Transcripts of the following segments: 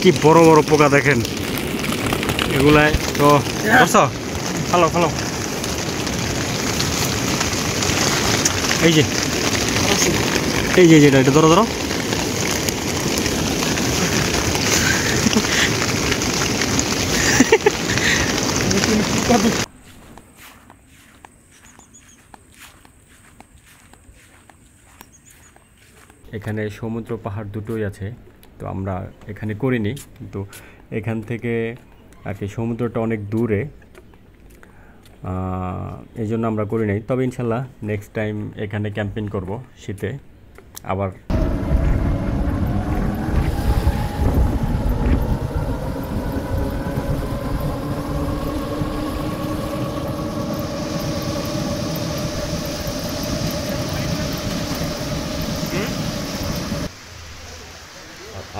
কি বড় বড় পোকা দেখেন এগুলাই তো বসো ভালো ভালো এই যে এটা ধরো ধরো এখানে সমুদ্র পাহাড় দুটোই আছে তো আমরা এখানে করিনি কিন্তু এখান থেকে আর কি সমুদ্রটা অনেক দূরে এই জন্য আমরা করি নাই তবে ইনশাল্লাহ নেক্সট টাইম এখানে ক্যাম্পিং করব শীতে আবার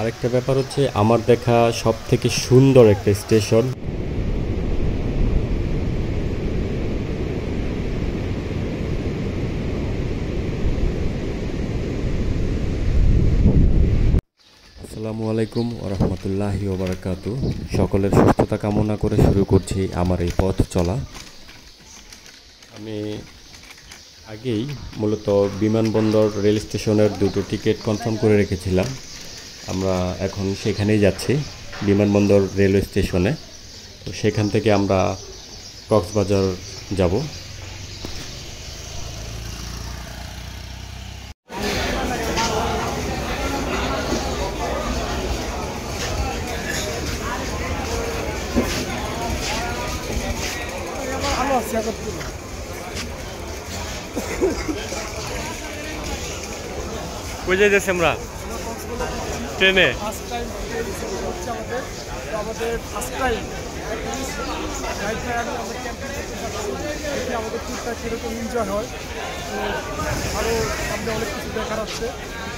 আরেকটা ব্যাপার হচ্ছে আমার দেখা সবথেকে সুন্দর একটা স্টেশন আসসালামু আলাইকুম ওয়া রাহমাতুল্লাহি ওয়া বারাকাতুহু সকলের সুস্থতা কামনা করে শুরু করছি আমার এই পথ চলা আমি আগেই মূলত বিমানবন্দর রেল স্টেশনের দুটো টিকিট কনফার্ম করে রেখেছিলাম আমরা এখন সেখানেই যাচ্ছি বিমানবন্দর রেলওয়ে স্টেশনে তো সেখান থেকে আমরা কক্সবাজার যাব কই যাইতেছি আমরা ট্রেনে আমাদের ফার্স্ট টাইম আমাদের ট্যুরটা কীরকম এনজয় হয় তো আরও সামনে অনেক কিছু দেখার আছে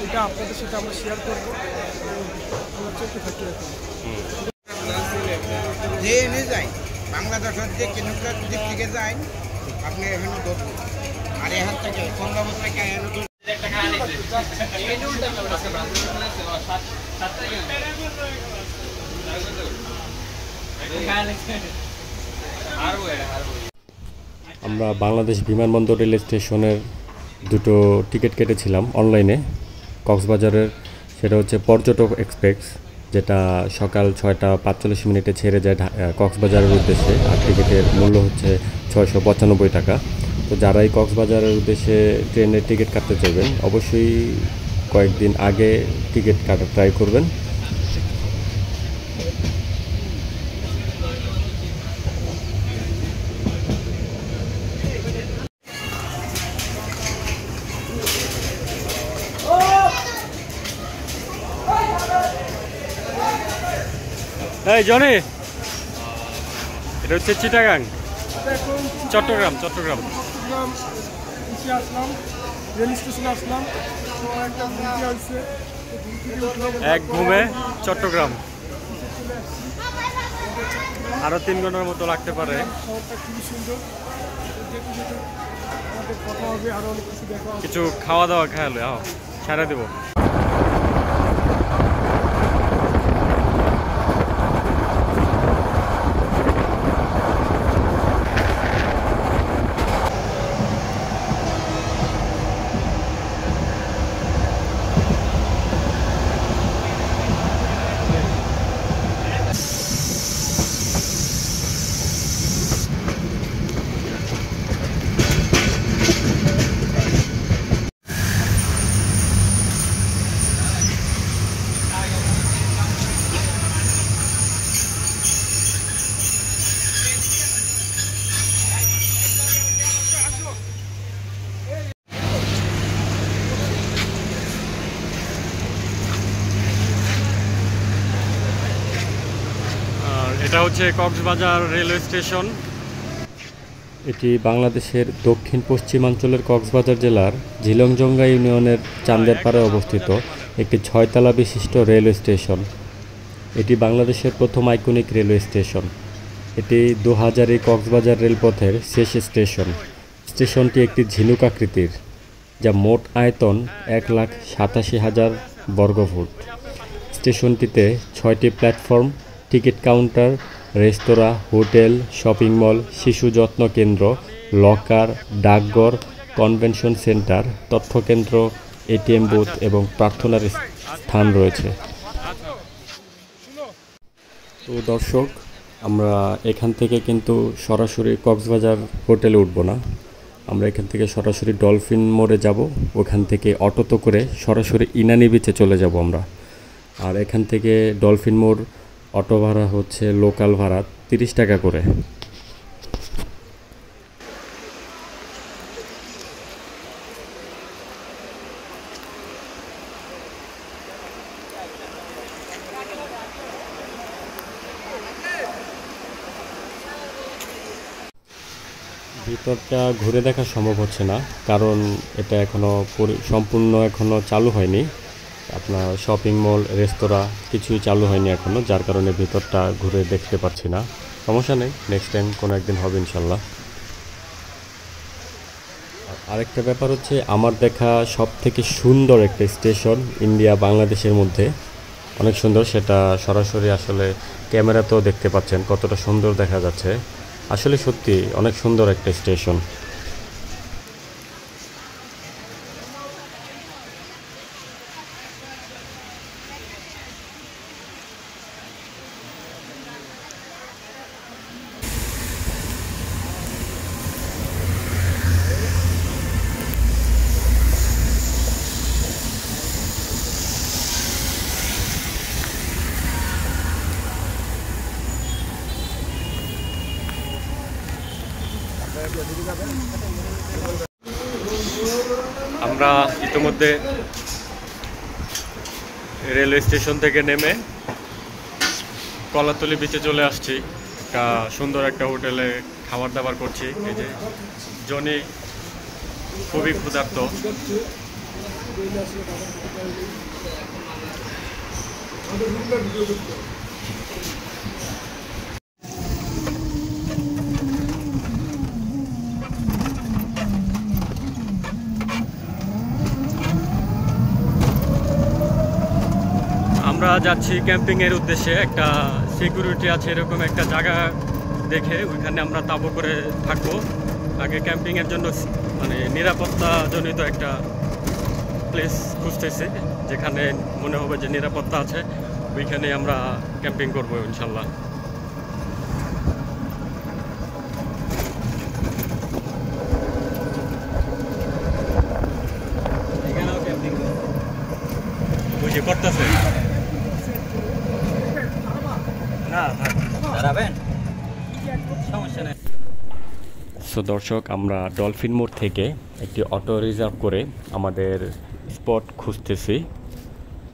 এটা আপনাদের সাথে আমরা শেয়ার করবো আমরা চলতে থাকি এখন যে এনে যায় বাংলাদেশের যে কেন্দ্রের দিক থেকে যায় আপনি এখানে ধরবেন আর এখান থেকে কমলাপুর থেকে আমরা বাংলাদেশ বিমানবন্দর রেল স্টেশনের দুটো টিকিট কেটেছিলাম অনলাইনে কক্সবাজারের সেটা হচ্ছে পর্যটক এক্সপ্রেস যেটা সকাল 6:45 ছেড়ে যায় কক্সবাজারের উদ্দেশ্যে আর টিকিটের মূল্য হচ্ছে 695 টাকা তো যারা এই কক্সবাজারের উদ্দেশ্যে ট্রেনের টিকিট কাটতে চাইবেন অবশ্যই কয়েকদিন আগে টিকিট কাটার ট্রাই করবেন এই জনি এটা হচ্ছে চিটাগাং চট্টগ্রাম আসলাম রেল স্টেশনে আসলাম এক ঘুমে চট্টগ্রাম আরো 3 ঘন্টার মতো লাগতে পারে শহরটা খুবই সুন্দর আমাদের কথা হবে আরো অনেক কিছু দেখা কিছু খাওয়া দাওয়া খাওয়ালে ছাড়া দেবো এটা হচ্ছে কক্সবাজার রেলওয়ে স্টেশন এটি বাংলাদেশের দক্ষিণ পশ্চিমাঞ্চলের কক্সবাজার জেলার ঝিলংজঙ্গা ইউনিয়নের চান্দেরপাড়ে অবস্থিত একটি 6 তলা বিশিষ্ট রেলওয়ে স্টেশন এটি বাংলাদেশের প্রথম আইকনিক রেলওয়ে স্টেশন এটি 2000 কক্সবাজার রেলপথের শেষ স্টেশন স্টেশনটি একটি ঝিনুক আকৃতির যা মোট আয়তন 1,87,000 বর্গফুট স্টেশনটিতে 6টি প্ল্যাটফর্ম, টিকিট কাউন্টার, রেস্তোরাঁ, হোটেল, শপিং মল, শিশু যত্ন কেন্দ্র, লকার, ডাকঘর, কনভেনশন সেন্টার, তথ্যকেন্দ্র, এটিএম বুথ এবং প্রার্থনার স্থান রয়েছে। তো দর্শক, আমরা এখান থেকে কিন্তু সরাসরি কক্সবাজার হোটেলে উঠব না, আমরা এখান থেকে সরাসরি ডলফিন মোড়ে যাব। ওখান থেকে অটোতে করে সরাসরি ইনানি বিচে চলে যাব আমরা। আর এখান থেকে ডলফিন মোড় অটো ভাড়া হচ্ছে লোকাল ভাড়া 30 টাকা করে। ভিতরটা ঘুরে দেখা সম্ভব হচ্ছে না, কারণ এটা এখনও সম্পূর্ণ চালু হয়নি। আপনার শপিং মল, রেস্তোরাঁ কিছুই চালু হয়নি এখনও, যার কারণে ভিতরটা ঘুরে দেখতে পাচ্ছি না। সমস্যা নেই, নেক্সট টাইম কোনো একদিন হবে ইনশাল্লাহ। আরেকটা ব্যাপার হচ্ছে, আমার দেখা সব থেকে সুন্দর একটা স্টেশন ইন্ডিয়া বাংলাদেশের মধ্যে, অনেক সুন্দর। সেটা সরাসরি আসলে ক্যামেরাতেও দেখতে পাচ্ছেন কতটা সুন্দর দেখা যাচ্ছে। আসলে সত্যি অনেক সুন্দর একটা স্টেশন। আমরা ইতিমধ্যে রেলওয়ে স্টেশন থেকে নেমে কলাতলি বিচে চলে আসছি। সুন্দর একটা হোটেলে খাবার দাবার করছি। এই যে জনি খুবই ক্ষুধার্ত। আমরা যাচ্ছি ক্যাম্পিংয়ের উদ্দেশ্যে। একটা সিকিউরিটি আছে এরকম একটা জায়গা দেখে ওইখানে আমরা তাঁবু করে থাকবো। আগে ক্যাম্পিংয়ের জন্য মানে নিরাপত্তাজনিত একটা প্লেস খুঁজতেছি, যেখানে মনে হবে যে নিরাপত্তা আছে, ওইখানে আমরা ক্যাম্পিং করবো ইনশাল্লাহ। এখানেও ক্যাম্পিং বুঝি করতেছে না, দাঁড়াবেন, সমস্যা নেই। সো দর্শক, আমরা ডলফিন মোড় থেকে একটি অটো রিজার্ভ করে আমাদের স্পট খুঁজতেছি।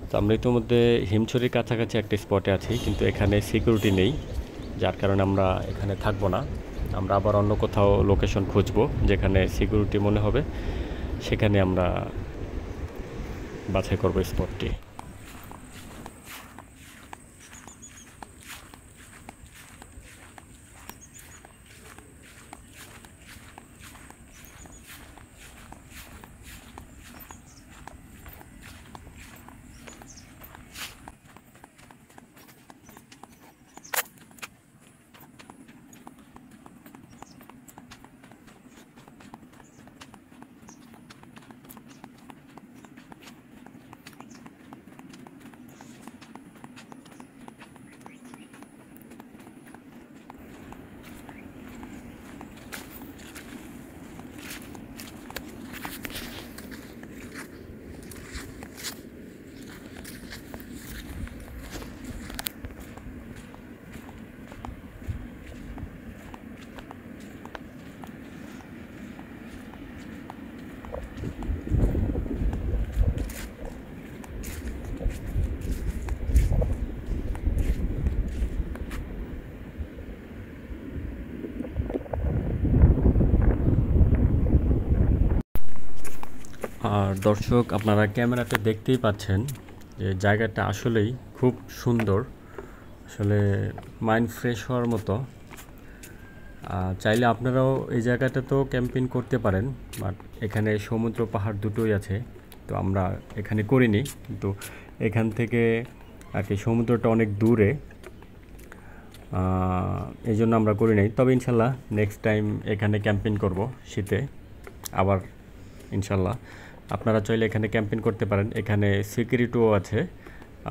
তো আমরা ইতিমধ্যে হিমছড়ির কাছাকাছি একটা স্পটে আছি, কিন্তু এখানে সিকিউরিটি নেই, যার কারণে আমরা এখানে থাকবো না। আমরা আবার অন্য কোথাও লোকেশন খুঁজবো যেখানে সিকিউরিটি মনে হবে, সেখানে আমরা বাছাই করবো স্পটটি। আর দর্শক, আপনারা ক্যামেরাতে দেখতেই পাচ্ছেন যে জায়গাটা আসলেই খুব সুন্দর, আসলে মাইন্ড ফ্রেশ হওয়ার মতো। চাইলে আপনারাও এই জায়গাটাতেও ক্যাম্পিং করতে পারেন, বাট এখানে সমুদ্র পাহাড় দুটোই আছে। তো আমরা এখানে করিনি, কিন্তু এখান থেকে আর কি সমুদ্রটা অনেক দূরে, এই জন্য আমরা করি নাই। তবে ইনশাল্লাহ নেক্সট টাইম এখানে ক্যাম্পিং করব শীতে আবার ইনশাল্লাহ। আপনারা চাইলে এখানে ক্যাম্পিং করতে পারেন, এখানে সিকিউরিটিও আছে।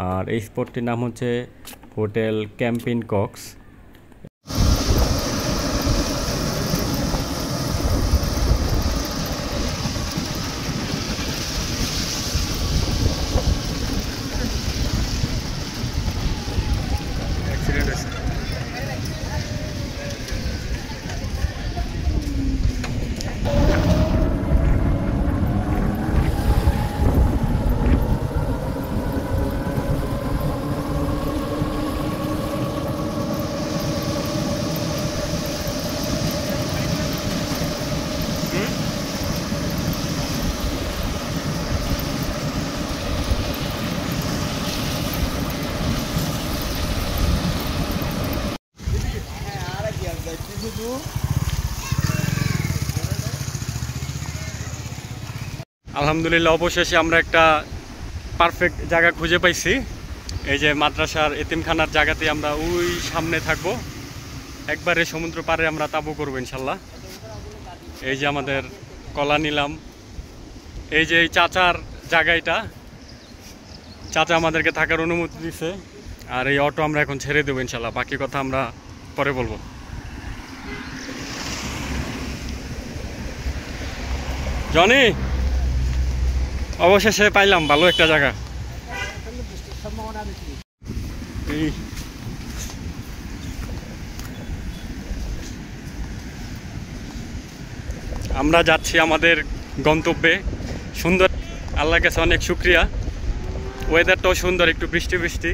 আর এই স্পটটির নাম হচ্ছে হোটেল ক্যাম্পিং কক্স। আলহামদুলিল্লাহ অবশেষে আমরা একটা পারফেক্ট জায়গা খুঁজে পাইছি। এই যে মাদ্রাসার এতিমখানার জায়গাতে আমরা ওই সামনে থাকব, একবারে সমুদ্র পাড়ে আমরা তাবু করবো ইনশাল্লাহ। এই যে আমাদের কলা নিলাম, এই যে এই চাচার জায়গাটা, চাচা আমাদেরকে থাকার অনুমতি দিছে। আর এই অটো আমরা এখন ছেড়ে দেবো ইনশাল্লাহ, বাকি কথা আমরা পরে বলবো। জনি অবশেষে পাইলাম ভালো একটা জায়গা। আমরা যাচ্ছি আমাদের গন্তব্যে। সুন্দর, আল্লাহর কাছে অনেক শুক্রিয়া, ওয়েদারটাও সুন্দর, একটু বৃষ্টি বৃষ্টি।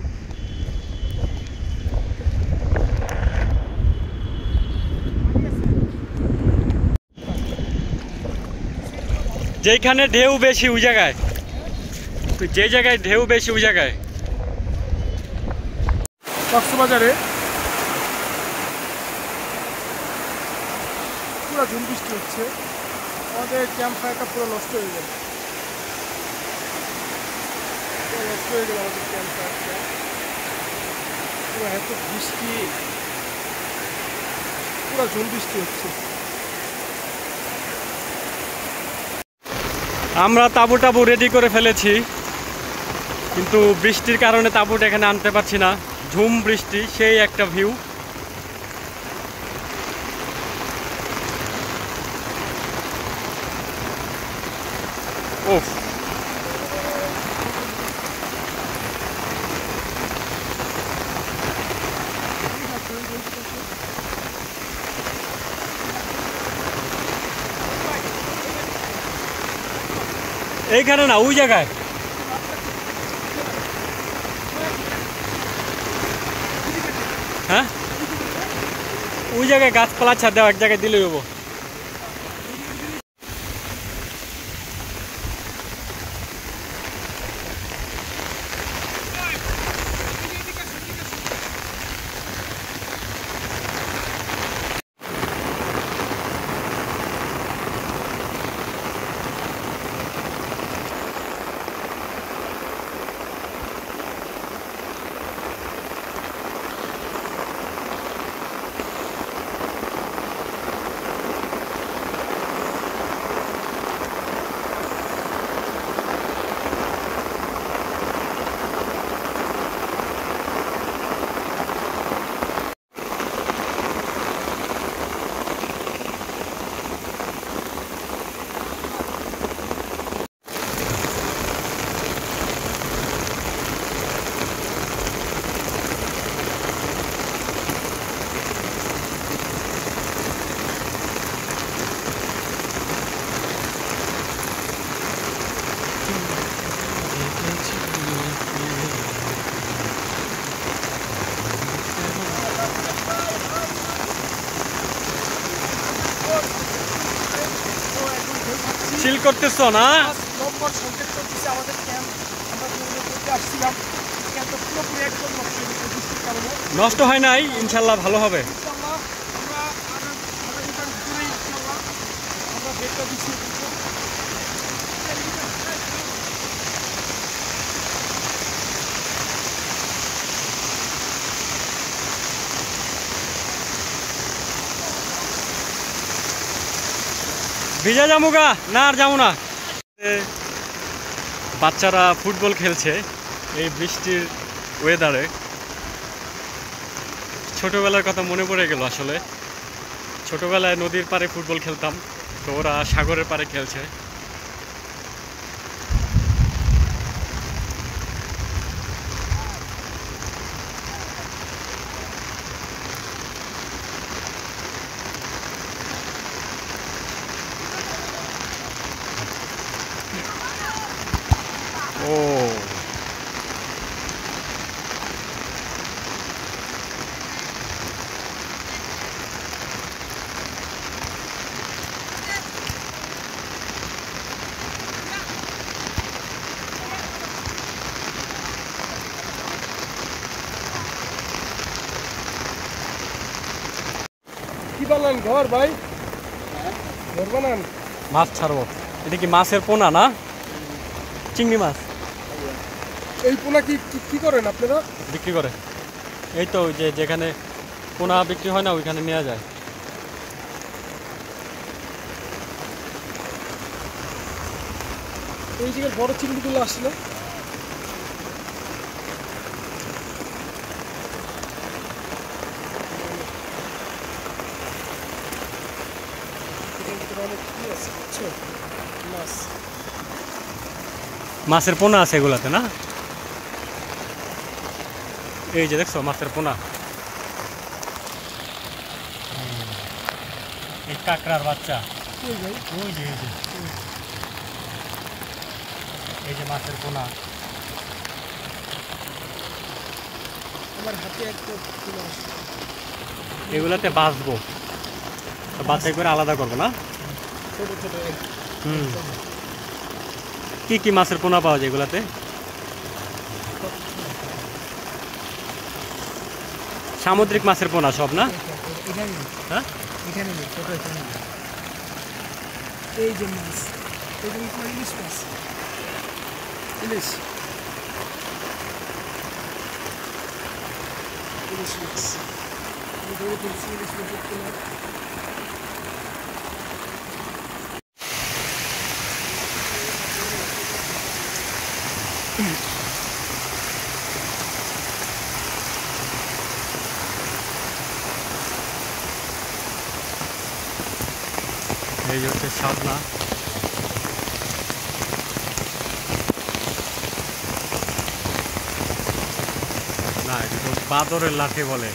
যেখানে ঢেউ বেশি ওই জায়গায়, যে জায়গায় ঢেউ বেশি ওই জায়গায়। কক্সবাজারে পুরো ঝুম বৃষ্টি হচ্ছে, আমাদের ক্যাম্প ফায়ারটা পুরো নষ্ট হয়ে গেল, আমাদের ক্যাম্প ফায়ারটা পুরো এত বৃষ্টি, পুরো ঝুম বৃষ্টি হচ্ছে। আমরা তাবু টাবু রেডি করে ফেলেছি, কিন্তু বৃষ্টির কারণে তাবুটা এখানে আনতে পারছি না। ঝুম বৃষ্টি, সেই একটা ভিউ। ওফ, এইখানে না, ওই জায়গায়। হ্যাঁ, ওই জায়গায় গাছপালা ছাড় দেওয়া, এক জায়গায় দিলে হবো। চিল করতেছ না? নম্বর সংকেত করতেছে আমাদের ক্যাম্প, আমরা করতে আসছিলাম, ক্যাম্পটা পুরোপুরি একদম নষ্ট হয়ে গেছে বৃষ্টির কারণে। নষ্ট হয় নাই, ইনশাল্লাহ ভালো হবে। ইনশাল্লাহ আমরা আগামীকাল ঘুরে ইনশাল্লাহ আমরা বেডটা বিছিয়ে দিচ্ছি। ভিজা জামুগা না আর যাবো না। বাচ্চারা ফুটবল খেলছে এই বৃষ্টির ওয়েদারে। ছোটবেলার কথা মনে পড়ে গেল আসলে। ছোটবেলায় নদীর পাড়ে ফুটবল খেলতাম, তো ওরা সাগরের পাড়ে খেলছে। ও কি বানান ঘর ভাই? ঘর বানান? মাছ ছাড়বো। এটা কি মাছের পোনা না? চিংড়ি মাছ এই পোনা কি করেন আপনারা? বিক্রি করে। এই তো যে যেখানে পোনা বিক্রি হয় না ওইখানে নেওয়া যায়। এই জায়গায় বড় চিংড়িগুলো আসলে অনেক কি আছে বুঝছো? মাছ মাছের পোনা আছে এগুলাতে না? এই যে দেখছো মাছের পোনা, এই কাঁকড়ার বাচ্চা। কই ভাই? ওই যে এই যে মাছের পোনা। আমার হাতে একটা তুলে আসছে। এগুলাতে বাঁচবো, বাছাই করে আলাদা করবো না? ছোট ছোট হুম। কি কি মাছের পোনা পাওয়া যায় এগুলাতে? সামুদ্রিক মাছের পোনা সব না? হ্যাঁ, এখানে নেই, ছোট এখানে নেই। এই যে মাছ, এগুলো তো ইলিশ মাছ। ইলিশ ইলিশ মাছ আমি ধরে ফেলছি ইলিশ মাছের পোনা। এই যে হচ্ছে শাপলা। না, এটা তো বাদরের লাঠি বলে।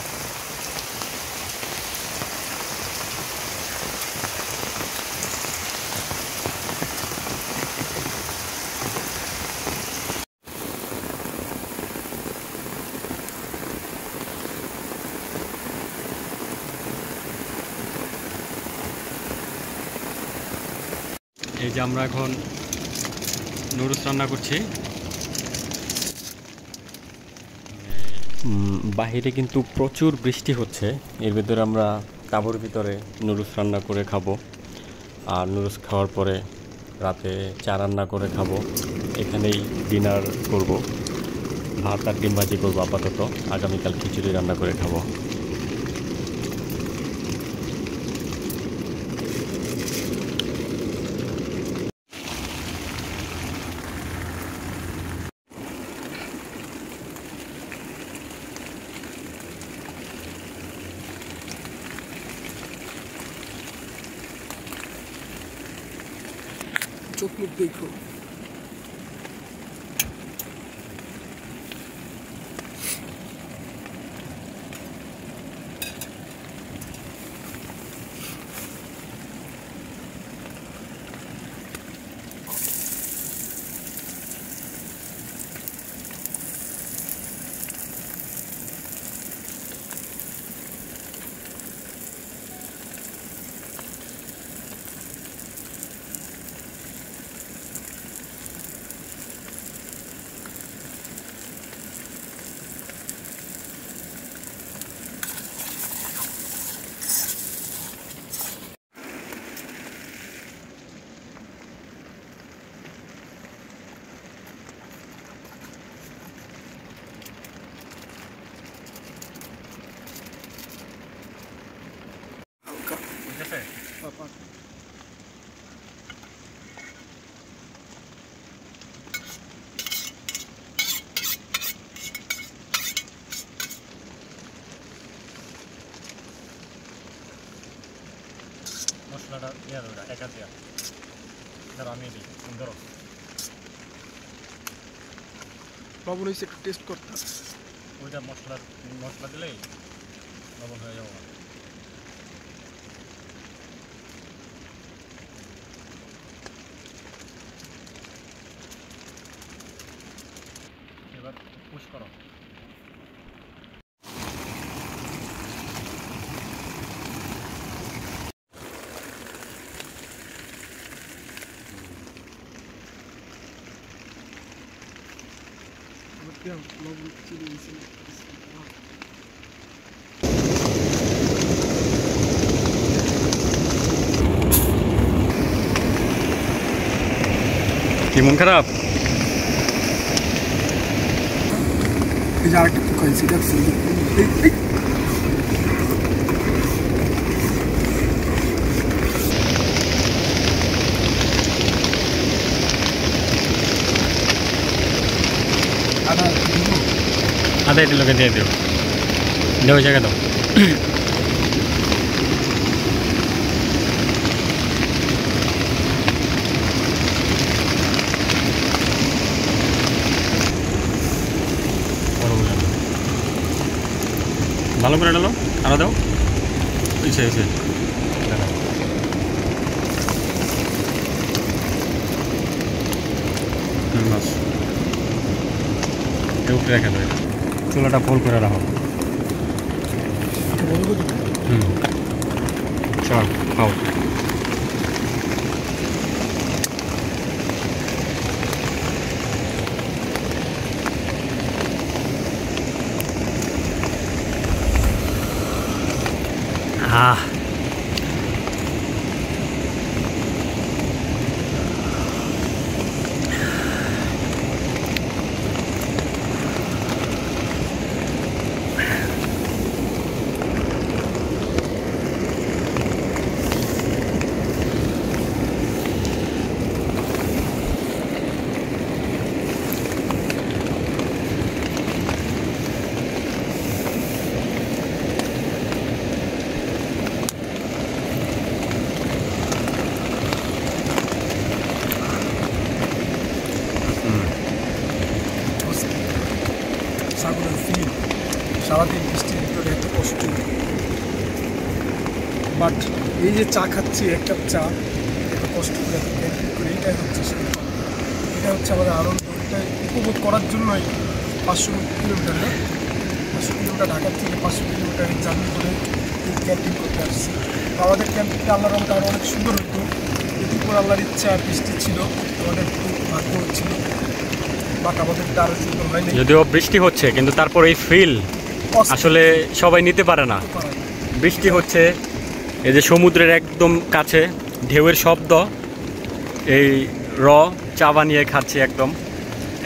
এই যে আমরা এখন নুডলস রান্না করছি। বাহিরে কিন্তু প্রচুর বৃষ্টি হচ্ছে, এর ভিতরে আমরা তাঁবুর ভিতরে নুডলস রান্না করে খাবো। আর নুডলস খাওয়ার পরে রাতে চা রান্না করে খাবো। এখানেই ডিনার করব, ভাত আর ডিম ভাজি করবো আপাতত। আগামীকাল খিচুড়ি রান্না করে খাবো। চোখ মুখ দেখো। ঠিক আছে। পাপা মশলাটা দেওয়া ওটা একা দেওয়া ধরো আমি দিই ধরো লবণ হয়েছে একটু টেস্ট করতে হবে। ওইটা মশলা দিলেই লবণ হয়ে যাবো এবার পুশ করো লবণ চিনি দিয়েছি। কি মন খারাপ এই যে আরেকটা পোকা হয়েছে দেখছি আদা এটি লোকে দিয়ে দিও দেবো জায়গা দাও ভালো করে ডালো আরো দাও এসে এসে বাস উপরে রেখে দেবে চুলাটা ফুল করে রাখো চল খাও সাগরের ফিল সারাদিন বৃষ্টির ভিতরে একটা কষ্ট, বাট এই যে চা খাচ্ছি এক কাপ চা একটা কষ্ট করে এটাই হচ্ছে সেই, এটা হচ্ছে আমাদের আনন্দ। এটা উপভোগ করার জন্যই 500 কিলোমিটার না 500 কিলোমিটার ঢাকার থেকে 500 কিলোমিটার জার্নি করে এই ক্যাম্পিং করতে আসছি। তো আমাদের ক্যাম্পিংটা আল্লাহর রহমতে আরও অনেক সুন্দর হতো, এটির উপর আল্লাহর ইচ্ছা বৃষ্টি ছিল, আমাদের খুব ভাগ্য হচ্ছিল, বাট আমাদের আরও সুন্দর হয়নি। যদিও বৃষ্টি হচ্ছে কিন্তু তারপর এই ফিল আসলে সবাই নিতে পারে না। বৃষ্টি হচ্ছে, এই যে সমুদ্রের একদম কাছে ঢেউয়ের শব্দ, এই চা বানিয়ে খাচ্ছি একদম,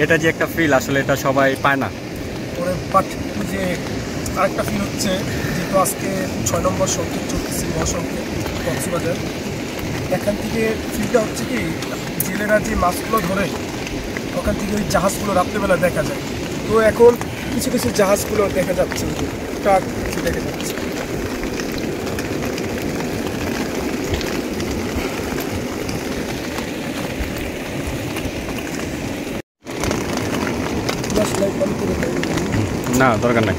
এটা যে একটা ফিল আসলে এটা সবাই পায় না। পরে বাট যে আরেকটা ফিল হচ্ছে, যেহেতু আজকে 6 নম্বর সংকেত চলতেছি মহাসংকেত কক্সবাজার, এখান থেকে ফিলটা হচ্ছে কি জেলেরা যে মাছগুলো ধরে ওখান থেকে ওই জাহাজগুলো রাত্রেবেলা দেখা যায়। তো এখন কিছু কিছু জাহাজগুলো দেখা যাচ্ছে, ট্রাক দেখা যাচ্ছে। না দরকার নাই।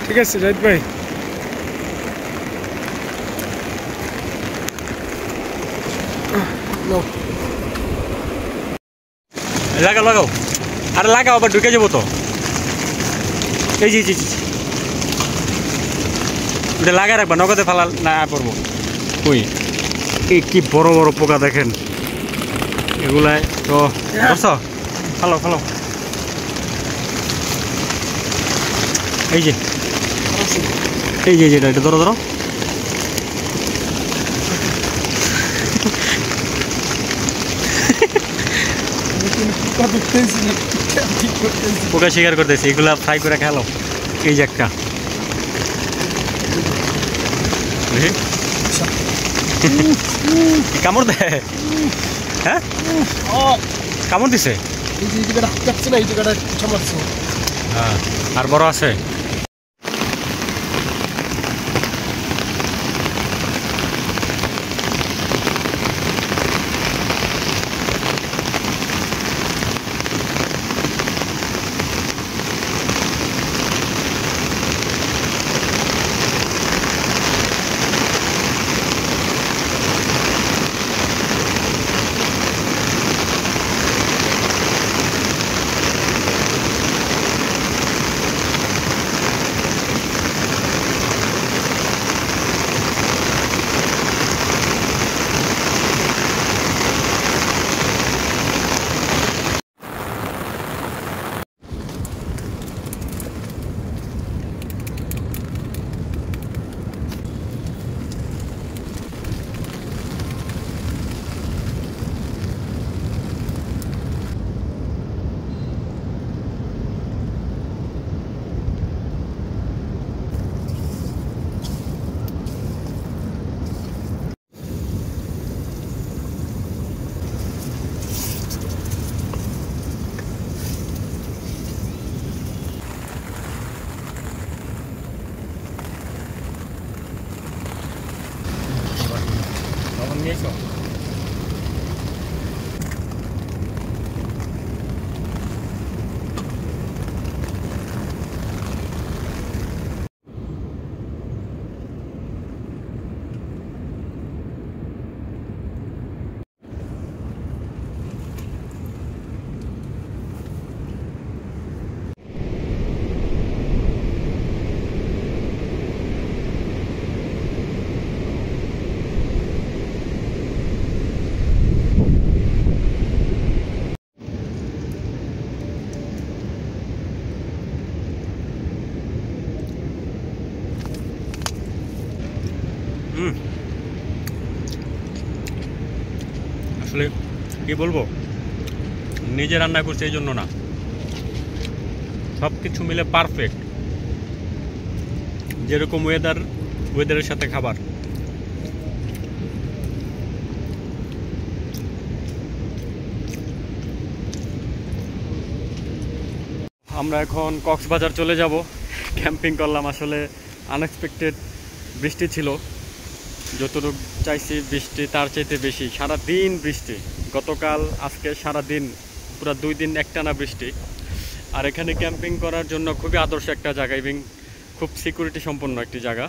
ঠিক আছে জাহিদ ভাই, লাগাও লাগাও, আরে লাগাও, আবার ঢুকে যাবো তো। এই জি জি জি, ওটা লাগাই রাখবা, নগদে ফালা না পড়বো। ওই এই কি বড় বড় পোকা দেখেন, এগুলাই তো ধরছ, ফালো ফালো। এই যে এটা এটা ধরো ধরো, পোকা ধরতেছি না, ঠিক করতেছি। পোকা শিকার করতেছি, এগুলা ফ্রাই করে খেলো। এই যে একটা দেখি। কামড় দেয়? হ্যাঁ কামড় দিছে। এই যে এই জায়গাটা হাত কাটছে না, এই জায়গাটা পিঠা মারছে। হ্যাঁ আর বড় আছে? লবণ নিয়েছো? আসলে কি বলবো, নিজে রান্না করছে এই জন্য না, সব কিছু মিলে পারফেক্ট। যেরকম ওয়েদারের সাথে খাবার। আমরা এখন কক্সবাজার চলে যাব। ক্যাম্পিং করলাম, আসলে আনএক্সপেক্টেড বৃষ্টি ছিল। যতটুকু চাইছি বৃষ্টি তার চাইতে বেশি, সারা দিন বৃষ্টি। গতকাল আজকে সারা দিন, পুরো 2 দিন একটানা বৃষ্টি। আর এখানে ক্যাম্পিং করার জন্য খুবই আদর্শ একটা জায়গা এবং খুব সিকিউরিটি সম্পন্ন একটি জায়গা।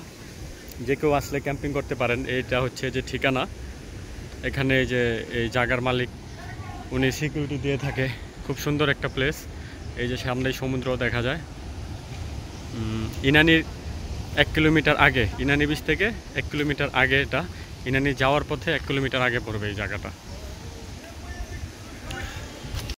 যে কেউ আসলে ক্যাম্পিং করতে পারেন। এইটা হচ্ছে যে ঠিকানা। এখানে যে এই জায়গার মালিক উনি সিকিউরিটি দিয়ে থাকে। খুব সুন্দর একটা প্লেস। এই যে সামনেই সমুদ্র দেখা যায়। ইনানির 1 কিলোমিটার আগে, ইনানি বিচ থেকে 1 কিলোমিটার আগে, এটা ইনানি যাওয়ার পথে 1 কিলোমিটার আগে পড়বে এই জায়গাটা।